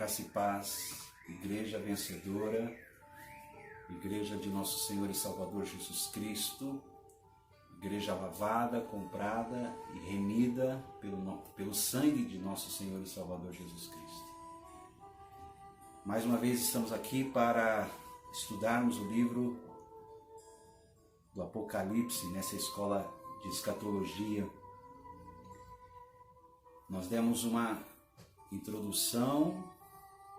Graça e paz, igreja vencedora, igreja de nosso Senhor e Salvador Jesus Cristo, igreja lavada, comprada e remida pelo sangue de nosso Senhor e Salvador Jesus Cristo. Mais uma vez estamos aqui para estudarmos o livro do Apocalipse nessa escola de escatologia. Nós demos uma introdução,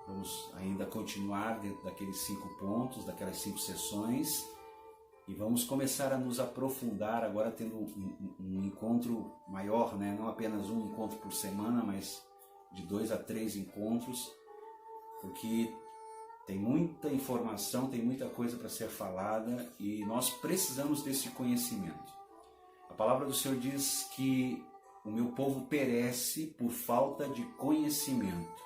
vamos ainda continuar dentro daqueles 5 pontos, daquelas 5 sessões, e vamos começar a nos aprofundar agora tendo um encontro maior, né? Não apenas um encontro por semana, mas de 2 a 3 encontros, porque tem muita informação, tem muita coisa para ser falada e nós precisamos desse conhecimento. A palavra do Senhor diz que o meu povo perece por falta de conhecimento.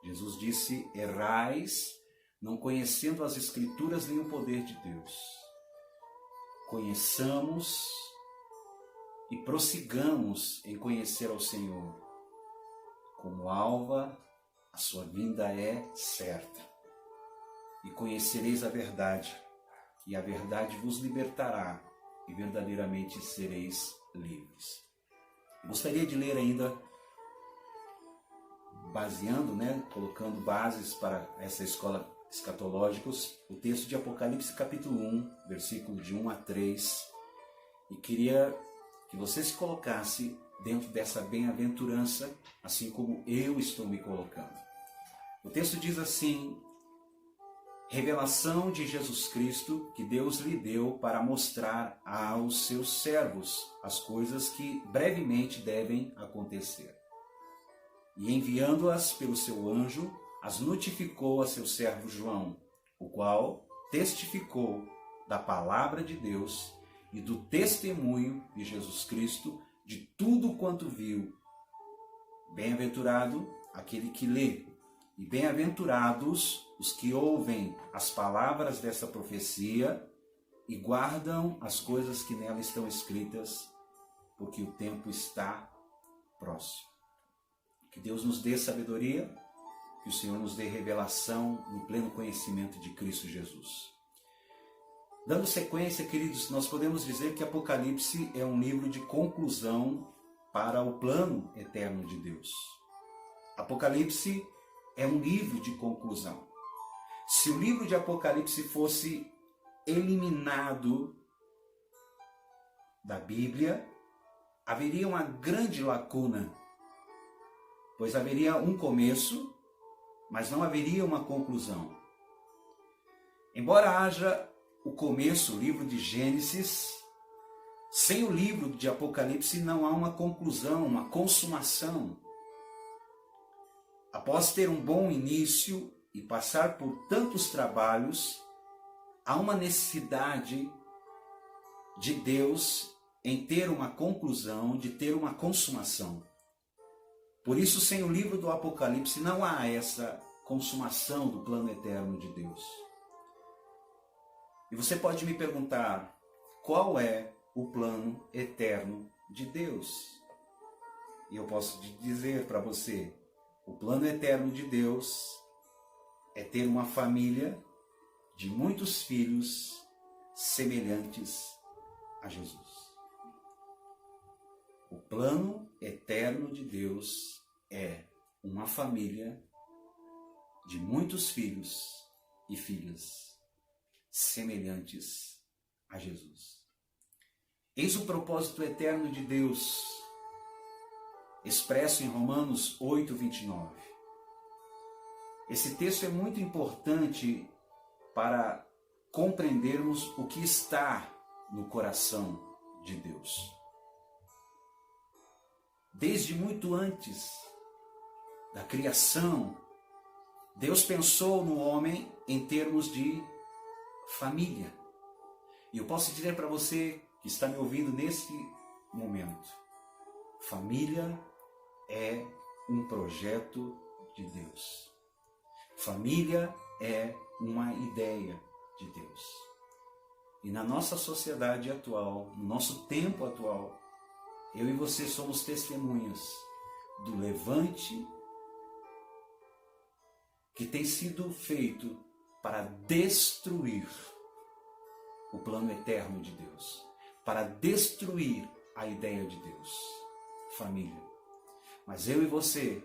Jesus disse: errais, não conhecendo as Escrituras nem o poder de Deus. Conheçamos e prossigamos em conhecer ao Senhor. Como alva, a sua vinda é certa. E conhecereis a verdade, e a verdade vos libertará, e verdadeiramente sereis livres. Gostaria de ler ainda, baseando, colocando bases para essa escola escatológica, o texto de Apocalipse capítulo 1, versículo de 1 a 3, e queria que você se colocasse dentro dessa bem-aventurança, assim como eu estou me colocando. O texto diz assim: revelação de Jesus Cristo que Deus lhe deu para mostrar aos seus servos as coisas que brevemente devem acontecer. E enviando-as pelo seu anjo, as notificou a seu servo João, o qual testificou da palavra de Deus e do testemunho de Jesus Cristo de tudo quanto viu. Bem-aventurado aquele que lê, e bem-aventurados os que ouvem as palavras dessa profecia e guardam as coisas que nela estão escritas, porque o tempo está próximo. Que Deus nos dê sabedoria, que o Senhor nos dê revelação no pleno conhecimento de Cristo Jesus. Dando sequência, queridos, nós podemos dizer que Apocalipse é um livro de conclusão para o plano eterno de Deus. Apocalipse é um livro de conclusão. Se o livro de Apocalipse fosse eliminado da Bíblia, haveria uma grande lacuna, pois haveria um começo, mas não haveria uma conclusão. Embora haja o começo, o livro de Gênesis, sem o livro de Apocalipse não há uma conclusão, uma consumação. Após ter um bom início e passar por tantos trabalhos, há uma necessidade de Deus em ter uma conclusão, de ter uma consumação. Por isso, sem o livro do Apocalipse, não há essa consumação do plano eterno de Deus. E você pode me perguntar, qual é o plano eterno de Deus? E eu posso dizer para você, o plano eterno de Deus é ter uma família de muitos filhos semelhantes a Jesus. O plano eterno de Deus é uma família de muitos filhos e filhas semelhantes a Jesus. Eis o propósito eterno de Deus, expresso em Romanos 8, 29. Esse texto é muito importante para compreendermos o que está no coração de Deus. Desde muito antes da criação, Deus pensou no homem em termos de família. E eu posso dizer para você que está me ouvindo nesse momento, família é um projeto de Deus. Família é uma ideia de Deus. E na nossa sociedade atual, no nosso tempo atual, eu e você somos testemunhas do levante que tem sido feito para destruir o plano eterno de Deus, para destruir a ideia de Deus. Família. Mas eu e você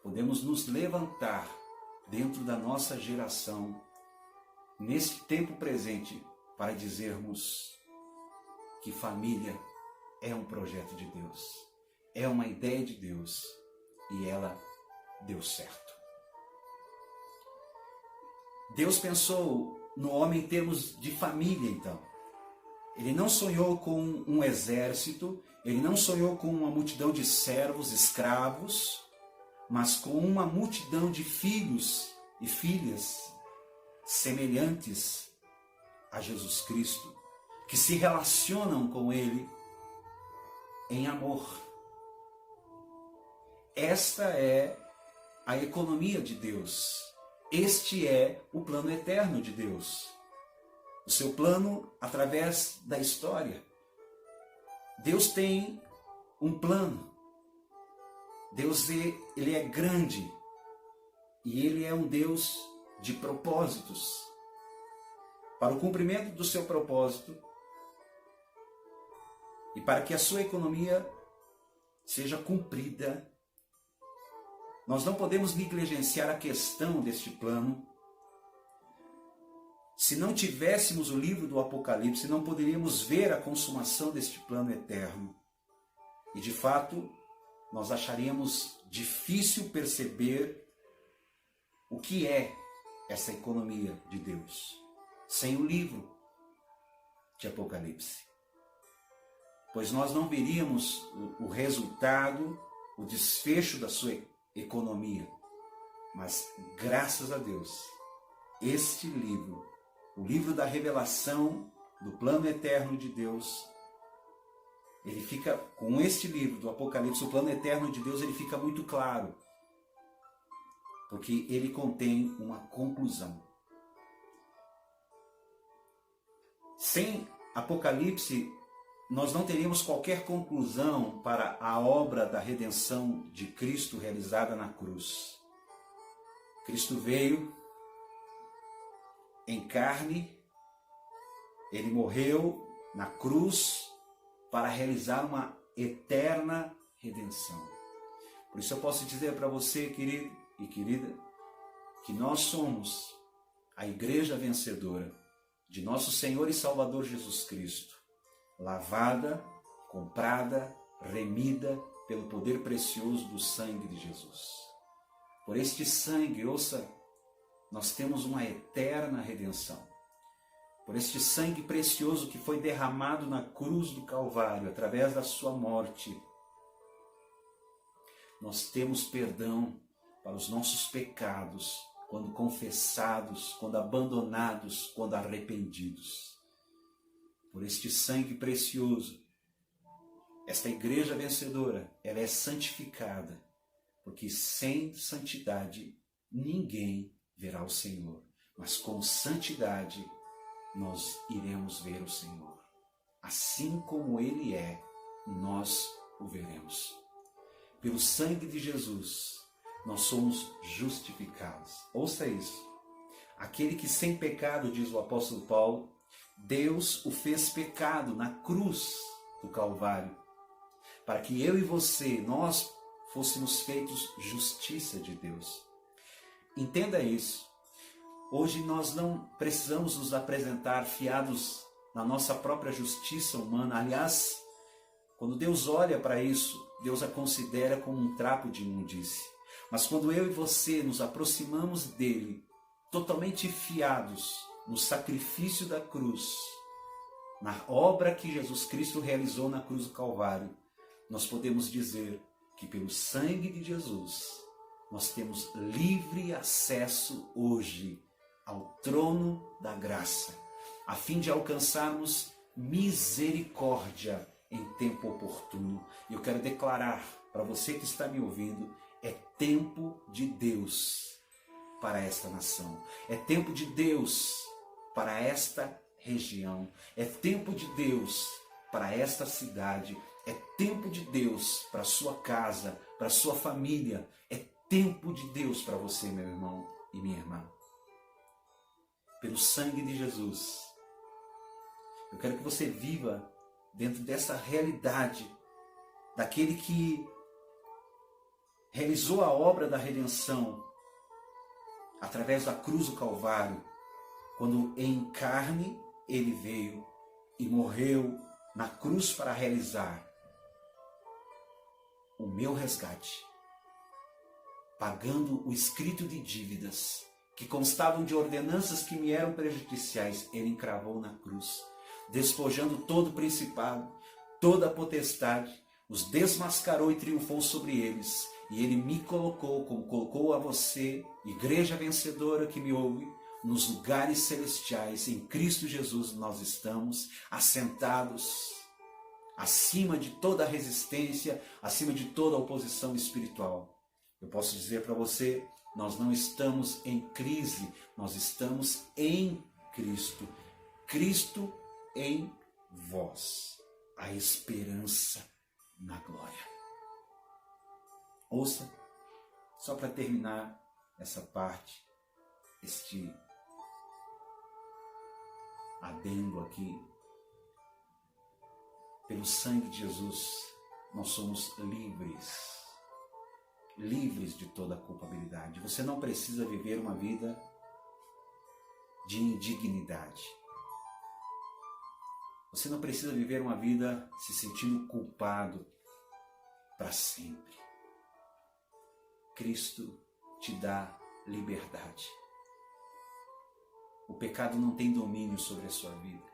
podemos nos levantar dentro da nossa geração, neste tempo presente, para dizermos que família é um projeto de Deus, é uma ideia de Deus e ela deu certo. Deus pensou no homem em termos de família, então. Ele não sonhou com um exército, ele não sonhou com uma multidão de servos, escravos, mas com uma multidão de filhos e filhas semelhantes a Jesus Cristo, que se relacionam com Ele em amor. Esta é a economia de Deus. Este é o plano eterno de Deus. O seu plano através da história. Deus tem um plano. Deus ele é grande e Ele é um Deus de propósitos. Para o cumprimento do seu propósito e para que a sua economia seja cumprida, nós não podemos negligenciar a questão deste plano. Se não tivéssemos o livro do Apocalipse, não poderíamos ver a consumação deste plano eterno. E de fato, nós acharíamos difícil perceber o que é essa economia de Deus sem o livro de Apocalipse. Pois nós não veríamos o resultado, o desfecho da sua economia. Mas, graças a Deus, este livro, o livro da revelação do plano eterno de Deus, ele fica, com este livro do Apocalipse, o plano eterno de Deus, ele fica muito claro. Porque ele contém uma conclusão. Sem Apocalipse, nós não teríamos qualquer conclusão para a obra da redenção de Cristo realizada na cruz. Cristo veio em carne, ele morreu na cruz para realizar uma eterna redenção. Por isso eu posso dizer para você, querido e querida, que nós somos a igreja vencedora de nosso Senhor e Salvador Jesus Cristo, lavada, comprada, remida pelo poder precioso do sangue de Jesus. Por este sangue, ouça, nós temos uma eterna redenção. Por este sangue precioso que foi derramado na cruz do Calvário, através da sua morte, nós temos perdão para os nossos pecados, quando confessados, quando abandonados, quando arrependidos. Por este sangue precioso, esta igreja vencedora, ela é santificada, porque sem santidade ninguém verá o Senhor, mas com santidade nós iremos ver o Senhor. Assim como Ele é, nós o veremos. Pelo sangue de Jesus, nós somos justificados. Ouça isso. Aquele que sem pecado, diz o apóstolo Paulo, Deus o fez pecado na cruz do Calvário, para que eu e você, nós fôssemos feitos justiça de Deus. Entenda isso. Hoje nós não precisamos nos apresentar fiados na nossa própria justiça humana. Aliás, quando Deus olha para isso, Deus a considera como um trapo de imundície. Mas quando eu e você nos aproximamos dele, totalmente fiados no sacrifício da cruz, na obra que Jesus Cristo realizou na cruz do Calvário, nós podemos dizer que pelo sangue de Jesus, nós temos livre acesso hoje ao trono da graça, a fim de alcançarmos misericórdia em tempo oportuno. E eu quero declarar para você que está me ouvindo, é tempo de Deus para esta nação, é tempo de Deus para esta região, é tempo de Deus para esta cidade, é tempo de Deus para a sua casa, para a sua família, é tempo de Deus para você, meu irmão. e minha irmã. Pelo sangue de Jesus, eu quero que você viva dentro dessa realidade daquele que realizou a obra da redenção através da cruz do Calvário, quando em carne ele veio e morreu na cruz para realizar o meu resgate, pagando o escrito de dívidas que constavam de ordenanças que me eram prejudiciais. Ele encravou na cruz, despojando todo o principado, toda a potestade, os desmascarou e triunfou sobre eles. E ele me colocou, como colocou a você, igreja vencedora que me ouve, nos lugares celestiais. Em Cristo Jesus nós estamos assentados acima de toda resistência, acima de toda oposição espiritual. Eu posso dizer para você, nós não estamos em crise, nós estamos em Cristo. Cristo em vós, a esperança na glória. Ouça, só para terminar essa parte, este adendo aqui. Pelo sangue de Jesus, nós somos livres. Livres de toda a culpabilidade. Você não precisa viver uma vida de indignidade. Você não precisa viver uma vida se sentindo culpado para sempre. Cristo te dá liberdade. O pecado não tem domínio sobre a sua vida.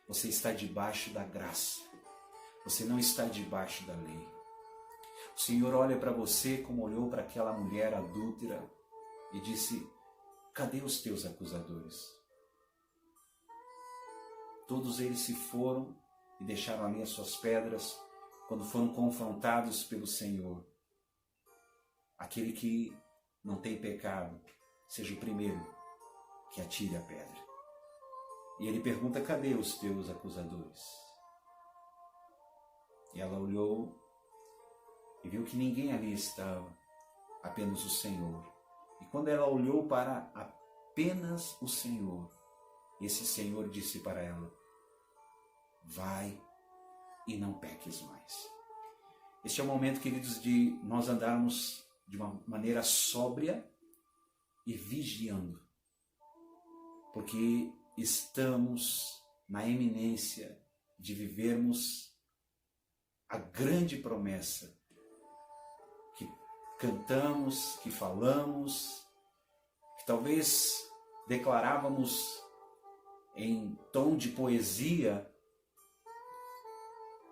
Você está debaixo da graça. Você não está debaixo da lei. O Senhor olha para você como olhou para aquela mulher adúltera e disse: cadê os teus acusadores? Todos eles se foram e deixaram ali as suas pedras quando foram confrontados pelo Senhor. Aquele que não tem pecado, seja o primeiro que atire a pedra. E ele pergunta: cadê os teus acusadores? E ela olhou e viu que ninguém ali estava, apenas o Senhor. E quando ela olhou para apenas o Senhor, esse Senhor disse para ela: vai e não peques mais. Este é o momento, queridos, de nós andarmos de uma maneira sóbria e vigiando, porque estamos na eminência de vivermos a grande promessa que cantamos, que falamos, que talvez declarávamos em tom de poesia,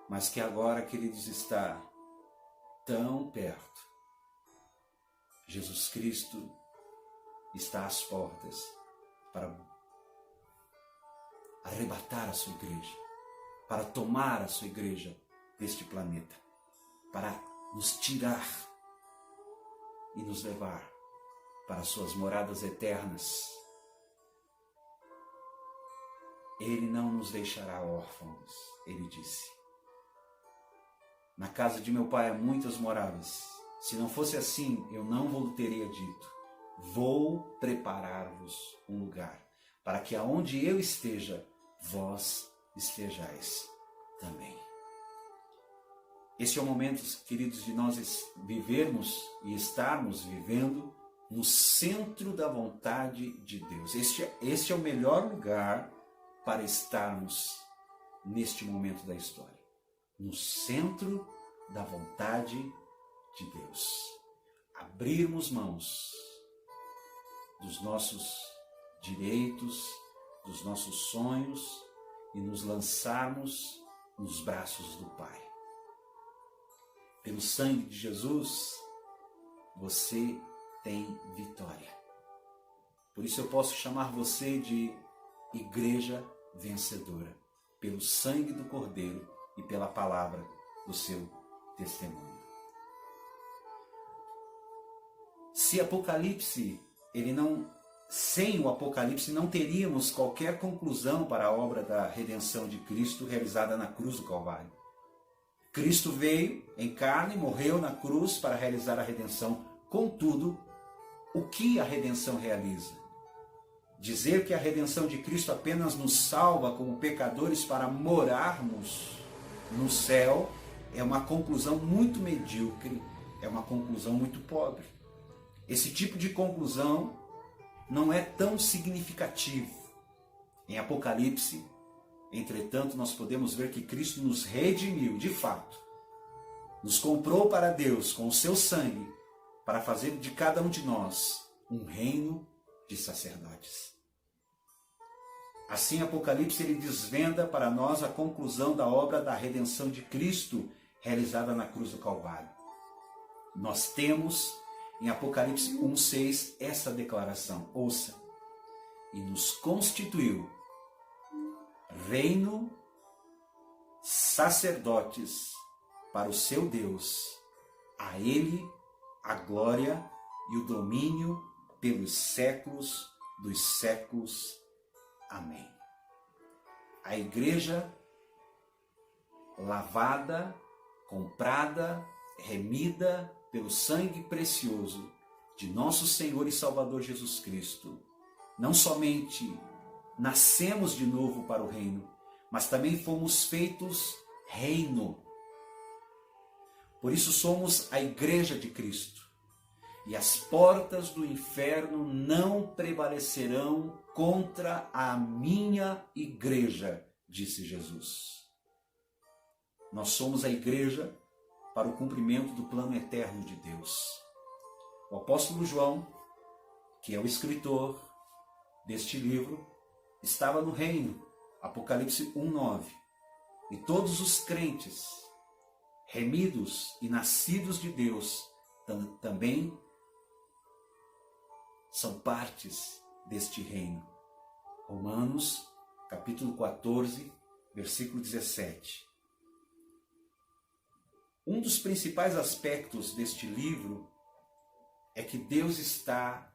mas que agora, queridos, está tão perto. Jesus Cristo está às portas para arrebatar a sua igreja, para tomar a sua igreja deste planeta, para nos tirar e nos levar para suas moradas eternas. Ele não nos deixará órfãos, ele disse. Na casa de meu pai há muitas moradas. Se não fosse assim, eu não vos teria dito: vou preparar-vos um lugar, para que aonde eu esteja, vós estejais também. Este é o momento, queridos, de nós vivermos e estarmos vivendo no centro da vontade de Deus. Este é o melhor lugar para estarmos neste momento da história. No centro da vontade de Deus. Abrirmos mãos dos nossos direitos, dos nossos sonhos e nos lançarmos nos braços do Pai. Pelo sangue de Jesus, você tem vitória. Por isso eu posso chamar você de igreja vencedora, pelo sangue do Cordeiro e pela palavra do seu testemunho. Sem o Apocalipse não teríamos qualquer conclusão para a obra da redenção de Cristo realizada na cruz do Calvário. Cristo veio em carne, morreu na cruz para realizar a redenção. Contudo, o que a redenção realiza? Dizer que a redenção de Cristo apenas nos salva como pecadores para morarmos no céu é uma conclusão muito medíocre, é uma conclusão muito pobre. Esse tipo de conclusão não é tão significativo. Em Apocalipse, entretanto, nós podemos ver que Cristo nos redimiu, de fato. Nos comprou para Deus com o seu sangue, para fazer de cada um de nós um reino de sacerdotes. Assim, Apocalipse ele desvenda para nós a conclusão da obra da redenção de Cristo realizada na cruz do Calvário. Nós temos em Apocalipse 1:6 essa declaração, ouça, e nos constituiu reino, sacerdotes para o seu Deus, a Ele a glória e o domínio pelos séculos dos séculos. Amém. A igreja lavada, comprada, remida pelo sangue precioso de nosso Senhor e Salvador Jesus Cristo, não somente nascemos de novo para o reino, mas também fomos feitos reino. Por isso somos a igreja de Cristo. E as portas do inferno não prevalecerão contra a minha igreja, disse Jesus. Nós somos a igreja para o cumprimento do plano eterno de Deus. O apóstolo João, que é o escritor deste livro, estava no reino, Apocalipse 1:9. E todos os crentes, remidos e nascidos de Deus, também são partes deste reino. Romanos, capítulo 14, versículo 17. Um dos principais aspectos deste livro é que Deus está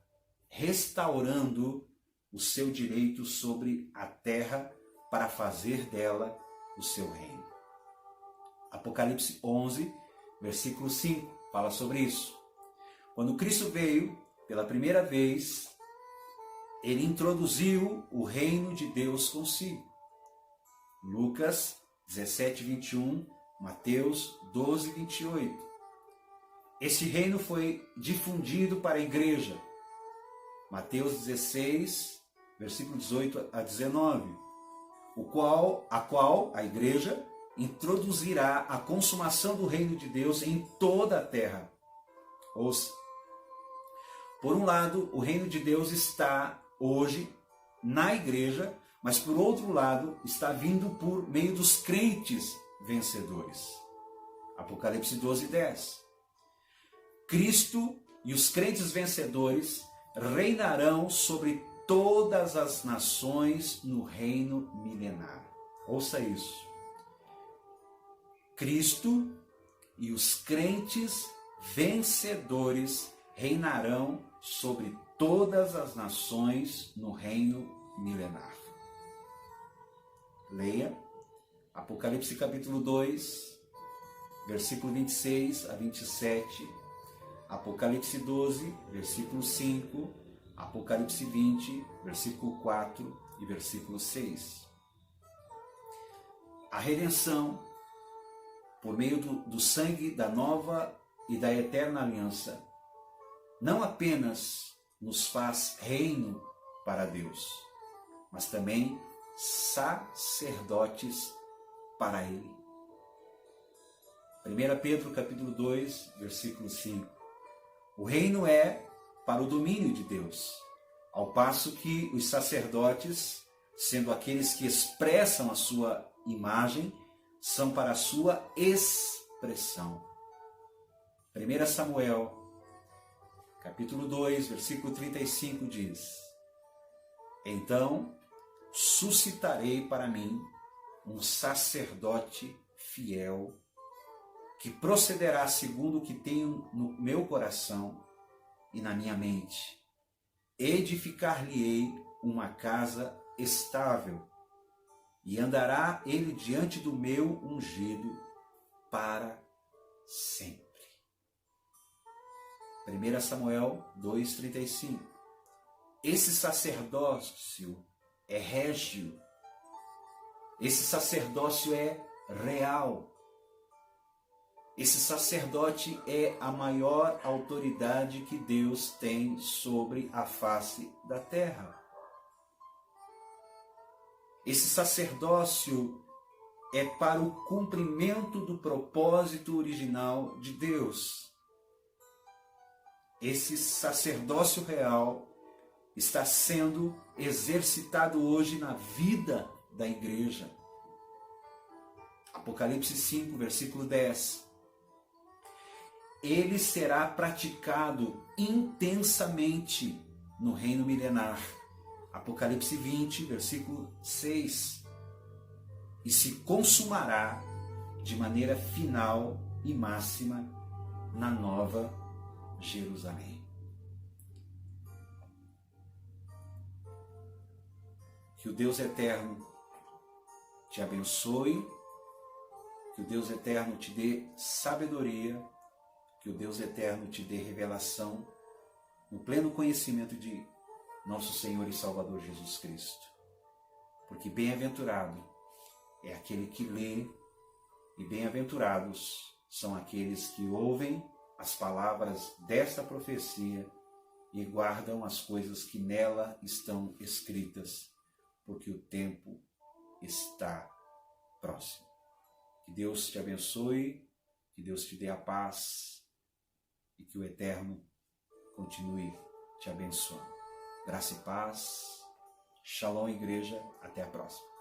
restaurando o seu direito sobre a terra para fazer dela o seu reino. Apocalipse 11, versículo 5, fala sobre isso. Quando Cristo veio pela primeira vez, ele introduziu o reino de Deus consigo. Lucas 17, 21, Mateus 12, 28. Esse reino foi difundido para a igreja. Mateus 16, versículo 18 a 19. A qual a igreja introduzirá a consumação do reino de Deus em toda a terra. Ouça. Por um lado, o reino de Deus está hoje na igreja, mas por outro lado, está vindo por meio dos crentes vencedores. Apocalipse 12, 10. Cristo e os crentes vencedores reinarão sobre todas as nações no reino milenar. Ouça isso. Cristo e os crentes vencedores reinarão sobre todas as nações no reino milenar. Leia Apocalipse capítulo 2, versículo 26 a 27, Apocalipse 12, versículo 5, Apocalipse 20, versículo 4 e versículo 6. A redenção, por meio do sangue da nova e da eterna aliança, não apenas nos faz reino para Deus, mas também sacerdotes para Ele. 1 Pedro capítulo 2, versículo 5. O reino é para o domínio de Deus, ao passo que os sacerdotes, sendo aqueles que expressam a sua imagem, são para a sua expressão. 1 Samuel capítulo 2, versículo 35 diz: Então suscitarei para mim um sacerdote fiel, que procederá segundo o que tenho no meu coração e na minha mente. Edificar-lhe-ei uma casa estável, e andará ele diante do meu ungido para sempre. 1 Samuel 2,35. Esse sacerdócio é régio. Esse sacerdócio é real. Esse sacerdote é a maior autoridade que Deus tem sobre a face da terra. Esse sacerdócio é para o cumprimento do propósito original de Deus. Esse sacerdócio real está sendo exercitado hoje na vida da igreja. Apocalipse 5, versículo 10. Ele será praticado intensamente no reino milenar. Apocalipse 20, versículo 6. E se consumará de maneira final e máxima na Nova Jerusalém. Que o Deus eterno te abençoe, que o Deus eterno te dê sabedoria, que o Deus eterno te dê revelação no pleno conhecimento de nosso Senhor e Salvador Jesus Cristo. Porque bem-aventurado é aquele que lê e bem-aventurados são aqueles que ouvem as palavras desta profecia e guardam as coisas que nela estão escritas, porque o tempo está próximo. Que Deus te abençoe, que Deus te dê a paz e que o Eterno continue te abençoando. Graça e paz. Shalom, igreja. Até a próxima.